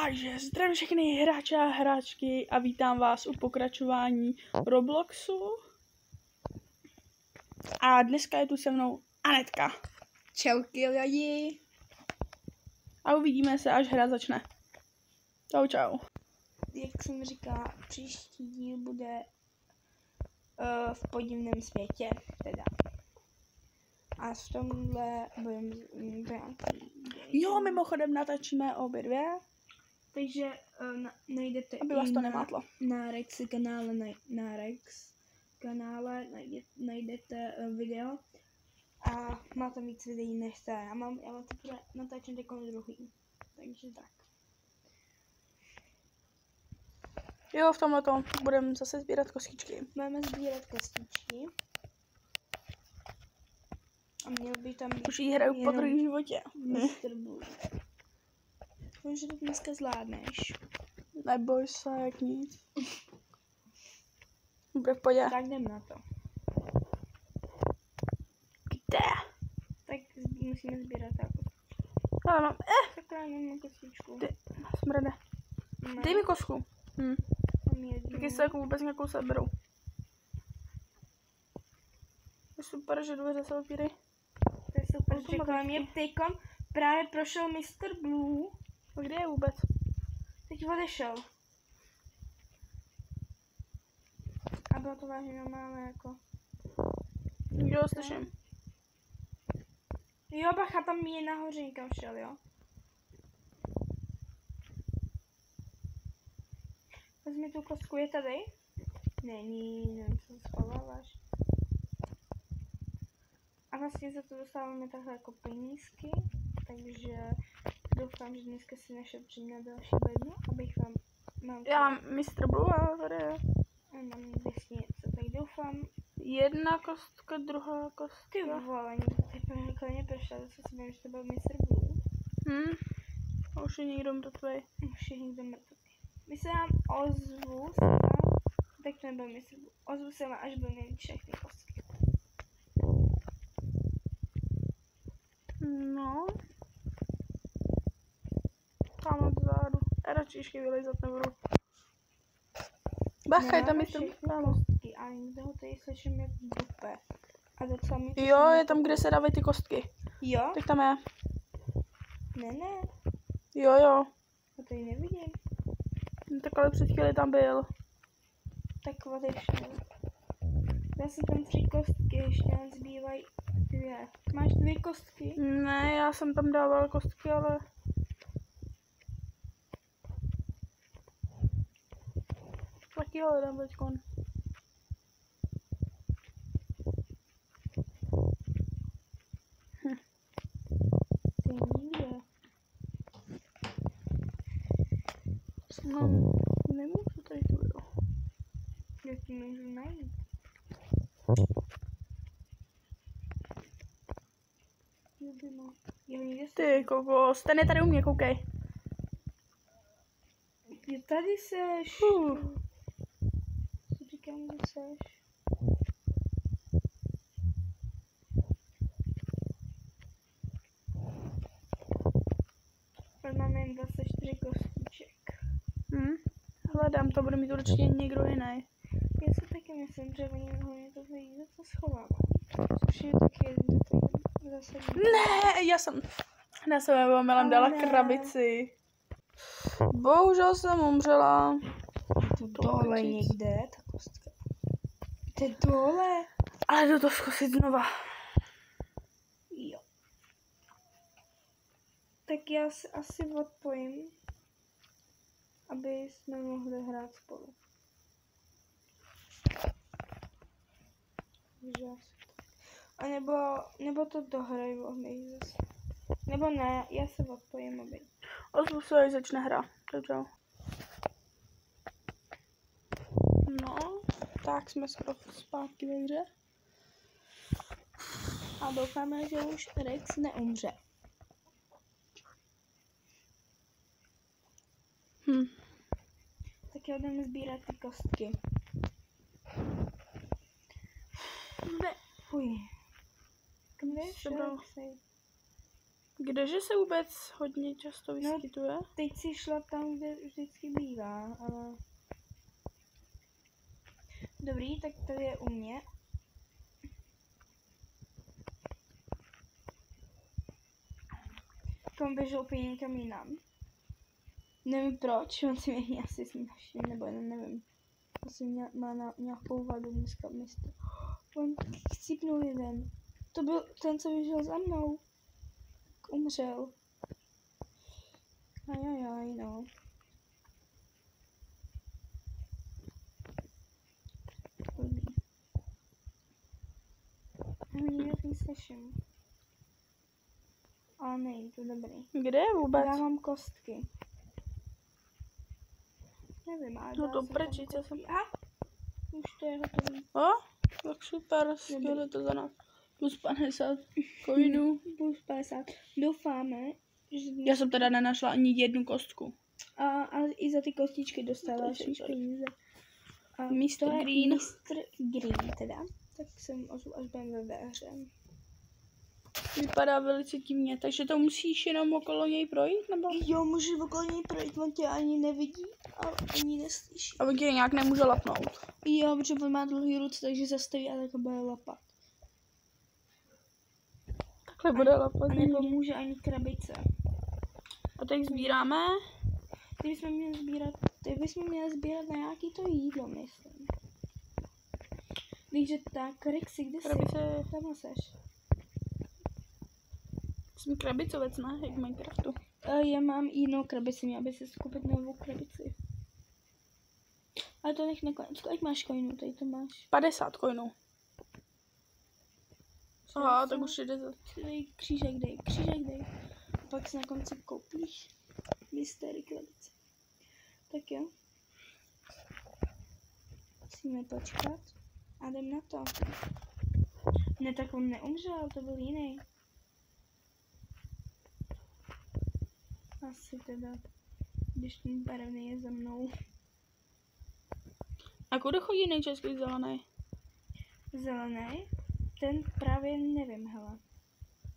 Takže zdravím všechny hráče a hráčky a vítám vás u pokračování Robloxu. A dneska je tu se mnou Anetka. Čauky lidi. A uvidíme se, až hra začne. Čau, čau. Jak jsem říkala, příští díl bude v podivném světě, teda. A v tomhle budeme Jo, mimochodem natáčíme obě dvě. Takže najdete aby vás to nemátlo. Na Rex kanále najdete video a má tam víc videí než ta. Já teprve natáčím takový druhý. Takže tak. Jo, v tomhletom budeme zase sbírat kostičky. Budeme sbírat kostičky. A měl by tam být... Už jí hraju po druhém životě. Mr. Blue. Doufám, že to dneska zvládneš. Neboj se, jak nic. Bude v pohodě. Tak jdem na to. Kde? Tak musíme sbírat jako. Ale mám, Tak já mám kostičku. ty, smrde. Dej mi kostku. Taky se jako vůbec nějakou seberou. Je super, že dveře se otvírají. To je super, že kolem mě teďkom právě prošel Mr. Blue. A kde je vůbec? Teď odešel. A bylo to vážně normálně jako. Jo, slyším. Jo, bacha, tam je nahoře někam šel, jo. Vezmi tu kostku, je tady? Není, nevím, co schováváš. A vlastně za to dostáváme takhle jako penízky, takže doufám, že dneska si našetřím na další bednu, abych vám... Já Mr. Blue, ale tady je. Mám vlastně něco, tak doufám. Jedna kostka, druhá kostka. Ty vole, takhle mě prošla, zase si myslím, že to byl Mr. Blue. A už je někdo mrtvej. Už je někdo mrtvý. My se vám ozvu, tak to nebyl Mr. Blue. Ozvu se vám, až budu mít všechny kostky. No. Tam vzadu. A radši ještě vylejzat nebudu. Bacha, je tam Mr. Blue. A někde ho tady slyším jak dupe. A docela mi to Jo, je tam, kde se dávají ty kostky. Jo? Tak tam je. Ne. Jo. To tady nevidím. No, tak ale před chvíli tam byl. Tak odešel. Já jsem tam 3 kostky, ještě nám zbývají 2. Máš 2 kostky? Ne, já jsem tam dával kostky, ale... Taky ho hledám teďkon. To je nikde. No, nemůžu tady to bylo. Jak ti můžu najít? Ty kokos, ten je tady u mě, koukej. Je tady seš. Co říkám, kde seš? Máme jen 24 kostiček. Hledám, to bude mít určitě někdo jiný. Já si taky myslím, že oni hlavně to ví, za co schovávají. Což je taky zase... Ne, já jsem na sebe omylem dala krabici. Bohužel jsem umřela. Je to dole někde, ta kostka. To je dole. Ale jdu to zkusit znova. Jo. Tak já se asi odpojím, aby jsme mohli hrát spolu. A nebo to dohraj ohnej zase. Nebo ne, já se odpojím, aby. Ozvu se, až začne hra. Čau. No, tak jsme skoro zpátky ve hře. A doufáme, že už Rex neumře. Tak já jdeme sbírat ty kostky. Ne. Fuj. Kde je Rexy? Kdeže se vůbec hodně často vyskytuje? Teď si šla tam, kde vždycky bývá, ale... Dobrý, tak tady je u mě. Tom běžel úplně někam jinam. Nevím proč, on si mě asi snaží, nebo nevím. Asi má nějakou vadu dneska mistr. On chcípnul jeden. To byl ten, co běžel za mnou. Umřel. Ajajaj, no. Nikdo neslyším. Ale nejde to dobrý. Kde je vůbec? Já mám kostky. Nevím, ale No to prčice jsem... Aha, už to je hotový. Tak super, skvěle to za nás. Plus 50 coinů. Plus 50. Doufáme, že... Já jsem teda nenašla ani jednu kostku. Ale i za ty kostičky dostáváš peníze. Mr. Green. Mr. Green teda. Tak jsem až budeme ve hře. Vypadá velice divně, takže to musíš jenom okolo něj projít, nebo? Jo, můžeš okolo něj projít, on tě ani nevidí, ale ani neslyší. A on tě nějak nemůže lapnout. Jo, protože on má dlouhý ruce, takže zastaví a tak bude lapat. Takhle bude lapat. A nepomůže ani krabice. A teď sbíráme. Ty bychom měli sbírat na nějaký to jídlo, myslím. Takže tak, Rexy, kde jsi? Krabice. Tam seš. Jsem krabicovec, ne? Jak v Minecraftu. Já mám jinou krabici, měla by si koupit novou krabici. Ale to nech nakonec. Kolik máš coinů? Tady to máš. 50 coinů. Aha, tak už jde za... Dej křížek, dej. A pak si na konci koupíš mystery krabice. Tak jo. Musíme počkat. A jdem na to. Ne, tak on neumřel, to byl jiný. Asi teda, když ten barevný je za mnou. A kudy chodí nejčastěji zelený? Zelený? Ten právě nevím, hele.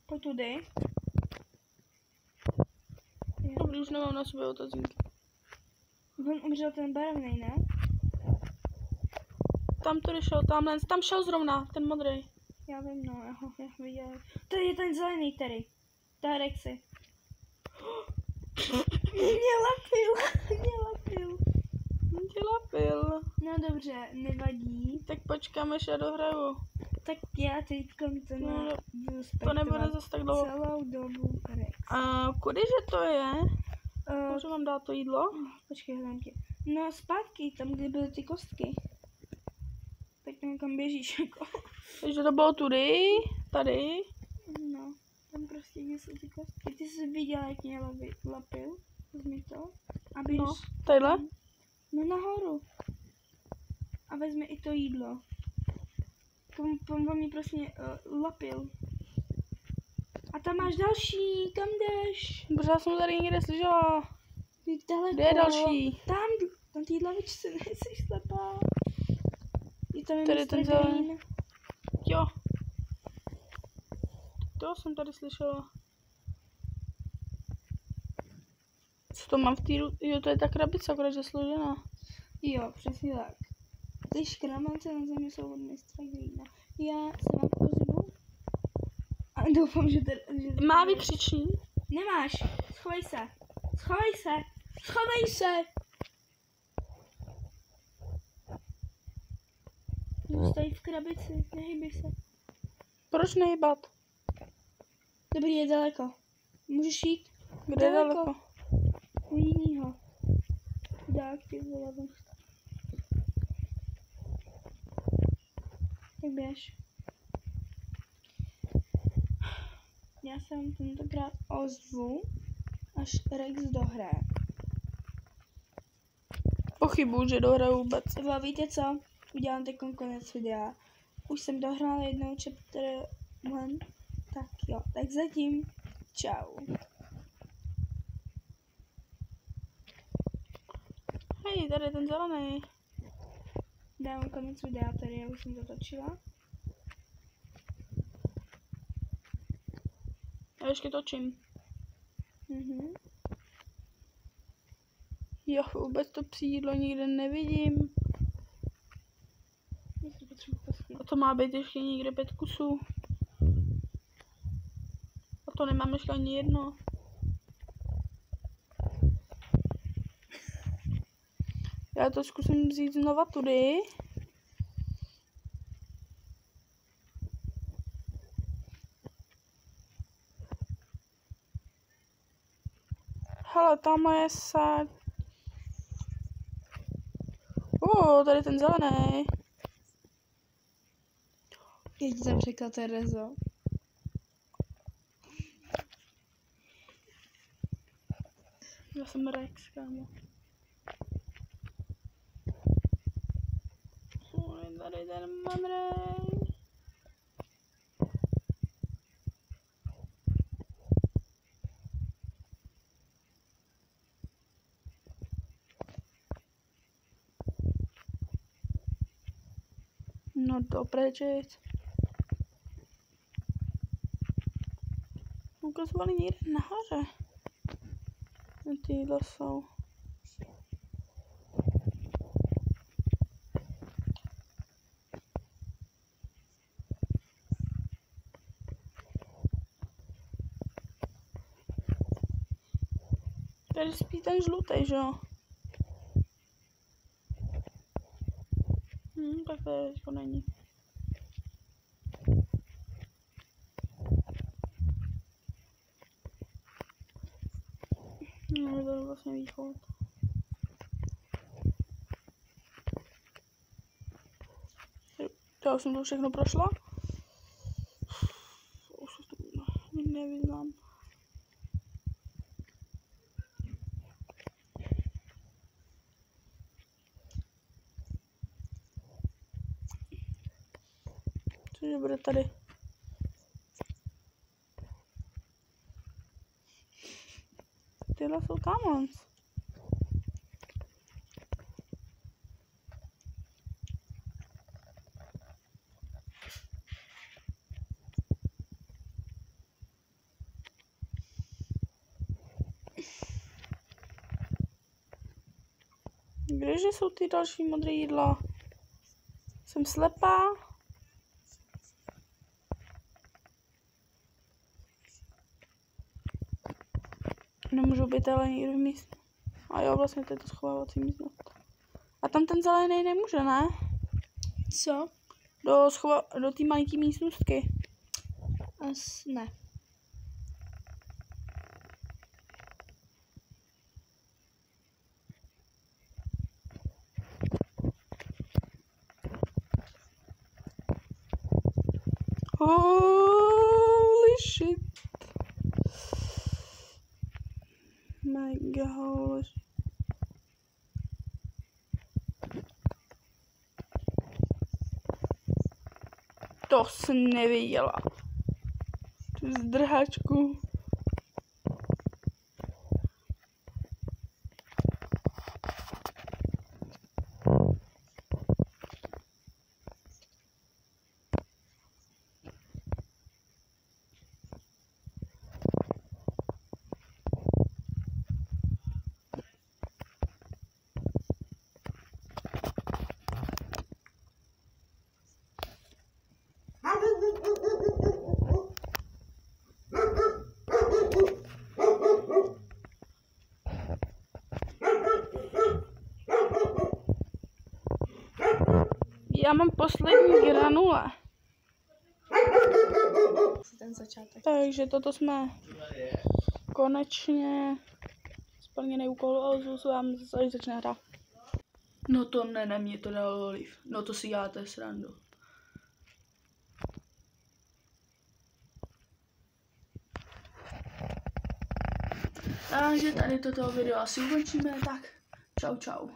Pojď tudy. Dobrý, už nemám na sobě otazníky. On umřel ten barevný, ne? Tam to šel, tam šel zrovna, ten modrý. Já vím, no, já ho viděl. Tady je ten zelený tady. Ta Rexy. Mě lapil. No dobře, nevadí. Tak počkám, až já dohraju. Tak já teď to budu To nebude zase tak dlouho. celou dobu Rex. A kudyže to je? Můžu vám dát to jídlo? Počkej, hledám tě. No zpátky, tam kde byly ty kostky. Tak tam běžíš jako. Takže to bylo tudy, tady. No, tam prostě kde jsou ty kostky. Ty jsi viděla, jak mě lapil? Vezmi to. A běž. No, tadyhle? No nahoru. A vezmi i to jídlo. On mi prostě lapil. A tam máš další, kam jdeš? Protože já jsem tady někde slyšela. Kde je další? Tam ty lavičce, nejsi slepá. Je tam Tady Mr. ten Green. Jo. To jsem tady slyšela. Co to mám v té Jo, to je ta krabice, akorát že složená. Jo, přesně tak. Ty škramance na zemi jsou od Mistra Greena. Já se vám ozvu. A doufám, že Má vykřičník? Nemáš. Schovej se. Zůstaň v krabici, nehybej se. Proč nehybat? Dobrý, je daleko. Můžeš jít? Kde je daleko? U jinýho. Dák, ty vole. Tak běž. Já se vám tentokrát ozvu, až Rex dohraje. Pochybuju, že dohraju vůbec. Třeba víte co? Udělám teď konec videa. Už jsem dohrála jednou chapter 1. Tak jo, tak zatím. Čau. Hej, tady je ten zelený. Dám konec videa, tady já už jsem zatočila. Já ještě točím. Jo, vůbec to přídlo nikde nevidím. A to má být ještě někde 5 kusů. A to nemám ještě ani jedno. Já to zkusím vzít znova tudy. Hele, tamhle je sad. Tady ten zelený. Jak jsem řekla, Terezo. Já jsem Rex, kámo. Tady ten modrej. No doprečiť. Ukazovali někde nahoře. Tyhle jsou. Tady spí ten žlutý, že jo? Tak to teďko není. No, to je vlastně východ. Já už jsem to všechno prošla. Už se to nevyznám. Cože bude tady? Tyhle jsou commons. Kdeže jsou ty další modré jídla? Jsem slepá? Nemůžu být ale někde v místě. A jo, vlastně to je to schovávací místnost. A tam ten zelený nemůže, ne? Co? Do té malinké místnostky. Ne. Holy shit. My gosh. To jsem neviděla. Tu zdrhačku. Já mám poslední granule. Ten začátek. Takže toto jsme konečně splněný úkol a Zuzu vám začne hrát. No to ne, mě to dalo oliv. No to si děláte srandu. Takže tady toto video asi ukončíme, tak čau čau.